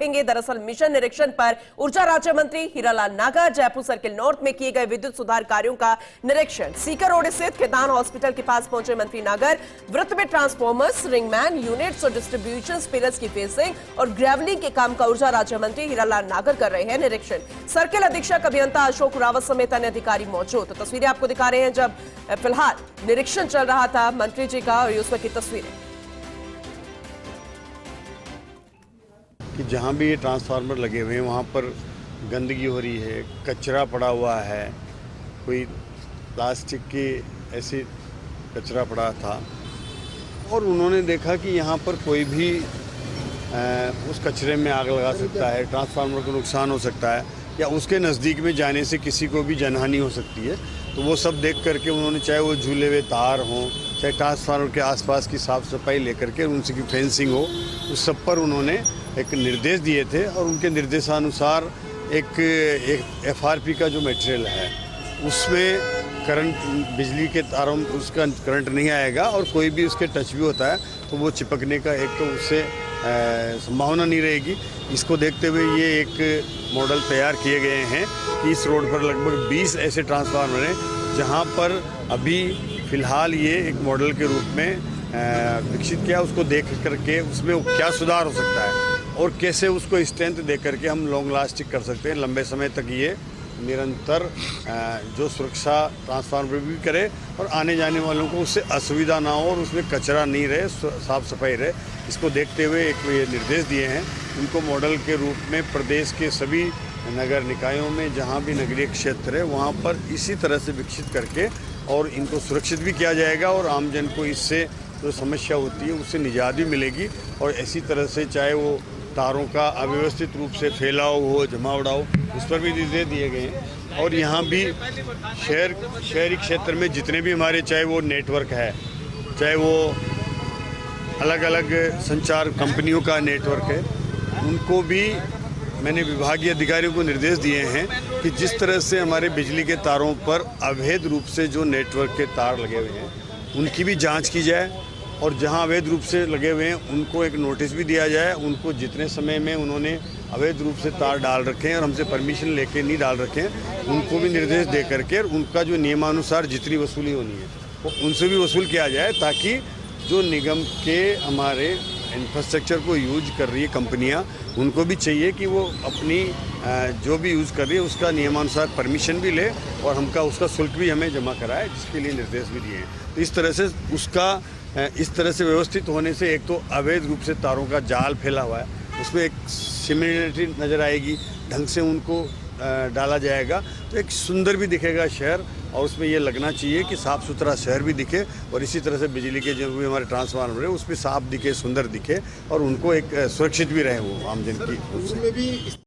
दरअसल मिशन निरीक्षण पर ऊर्जा राज्य मंत्री हीरालाल नागर जयपुर सर्किल नॉर्थ में किए गए विद्युत सुधार कार्यों का निरीक्षण। सीकर रोड स्थित किदान हॉस्पिटल के पास पहुंचे मंत्री नागर वृत्त में ट्रांसफॉर्मर्स, रिंगमैन यूनिट्स और डिस्ट्रीब्यूशन पिलर्स की फेसिंग और ग्रेवलिंग के काम का ऊर्जा राज्य मंत्री हीरालाल नागर कर रहे हैं निरीक्षण। सर्किल अधीक्षक अभियंता अशोक रावत समेत अन्य अधिकारी मौजूद। तो तस्वीरें आपको दिखा रहे हैं जब फिलहाल निरीक्षण चल रहा था मंत्री जी का, और उस वक्त की तस्वीरें कि जहाँ भी ये ट्रांसफार्मर लगे हुए हैं वहाँ पर गंदगी हो रही है, कचरा पड़ा हुआ है, कोई प्लास्टिक के ऐसे कचरा पड़ा था और उन्होंने देखा कि यहाँ पर कोई भी उस कचरे में आग लगा सकता है, ट्रांसफार्मर को नुकसान हो सकता है या उसके नज़दीक में जाने से किसी को भी जनहानि हो सकती है। तो वो सब देख करके उन्होंने, चाहे वो झूले हुए तार हों, चाहे ट्रांसफार्मर के आसपास की साफ़ सफाई लेकर के उनसे की फेंसिंग हो, उस सब पर उन्होंने एक निर्देश दिए थे और उनके निर्देशानुसार एक FRP का जो मटेरियल है उसमें करंट, बिजली के तारों उसका करंट नहीं आएगा और कोई भी उसके टच भी होता है तो वो चिपकने का एक तो उससे संभावना नहीं रहेगी। इसको देखते हुए ये एक मॉडल तैयार किए गए हैं कि इस रोड पर लगभग 20 ऐसे ट्रांसफार्मर हैं जहाँ पर अभी फ़िलहाल ये एक मॉडल के रूप में विकसित किया। उसको देख करके उसमें क्या सुधार हो सकता है और कैसे उसको स्ट्रेंथ दे करके हम लॉन्ग लास्टिंग कर सकते हैं, लंबे समय तक ये निरंतर जो सुरक्षा ट्रांसफार्मर भी करे और आने जाने वालों को उससे असुविधा ना हो और उसमें कचरा नहीं रहे, साफ सफाई रहे। इसको देखते हुए एक ये निर्देश दिए हैं। इनको मॉडल के रूप में प्रदेश के सभी नगर निकायों में जहाँ भी नगरीय क्षेत्र है वहाँ पर इसी तरह से विकसित करके और इनको सुरक्षित भी किया जाएगा और आमजन को इससे जो समस्या होती है उससे निजात भी मिलेगी। और इसी तरह से चाहे वो तारों का अव्यवस्थित रूप से फैलाव हो, जमावड़ा हो, उस पर भी निर्देश दिए गए हैं। और यहाँ भी शहरी क्षेत्र में जितने भी हमारे, चाहे वो नेटवर्क है, चाहे वो अलग अलग संचार कंपनियों का नेटवर्क है, उनको भी मैंने विभागीय अधिकारियों को निर्देश दिए हैं कि जिस तरह से हमारे बिजली के तारों पर अवैध रूप से जो नेटवर्क के तार लगे हुए हैं उनकी भी जांच की जाए और जहां अवैध रूप से लगे हुए हैं उनको एक नोटिस भी दिया जाए। उनको जितने समय में उन्होंने अवैध रूप से तार डाल रखे हैं और हमसे परमिशन लेके नहीं डाल रखे हैं उनको भी निर्देश दे करके उनका जो नियमानुसार जितनी वसूली होनी है वो उनसे भी वसूल किया जाए, ताकि जो निगम के हमारे इंफ्रास्ट्रक्चर को यूज कर रही है कंपनियां, उनको भी चाहिए कि वो अपनी जो भी यूज़ कर रही है उसका नियमानुसार परमिशन भी ले और हमका उसका शुल्क भी हमें जमा कराए, जिसके लिए निर्देश भी दिए हैं। तो इस तरह से उसका इस तरह से व्यवस्थित होने से एक तो अवैध रूप से तारों का जाल फैला हुआ है, उसमें एक सिमिलरिटी नज़र आएगी, ढंग से उनको डाला जाएगा तो एक सुंदर भी दिखेगा शहर। और उसमें ये लगना चाहिए कि साफ़ सुथरा शहर भी दिखे और इसी तरह से बिजली के जो भी हमारे ट्रांसफार्मर है उसमें साफ दिखे, सुंदर दिखे और उनको एक सुरक्षित भी रहे वो आमजन की।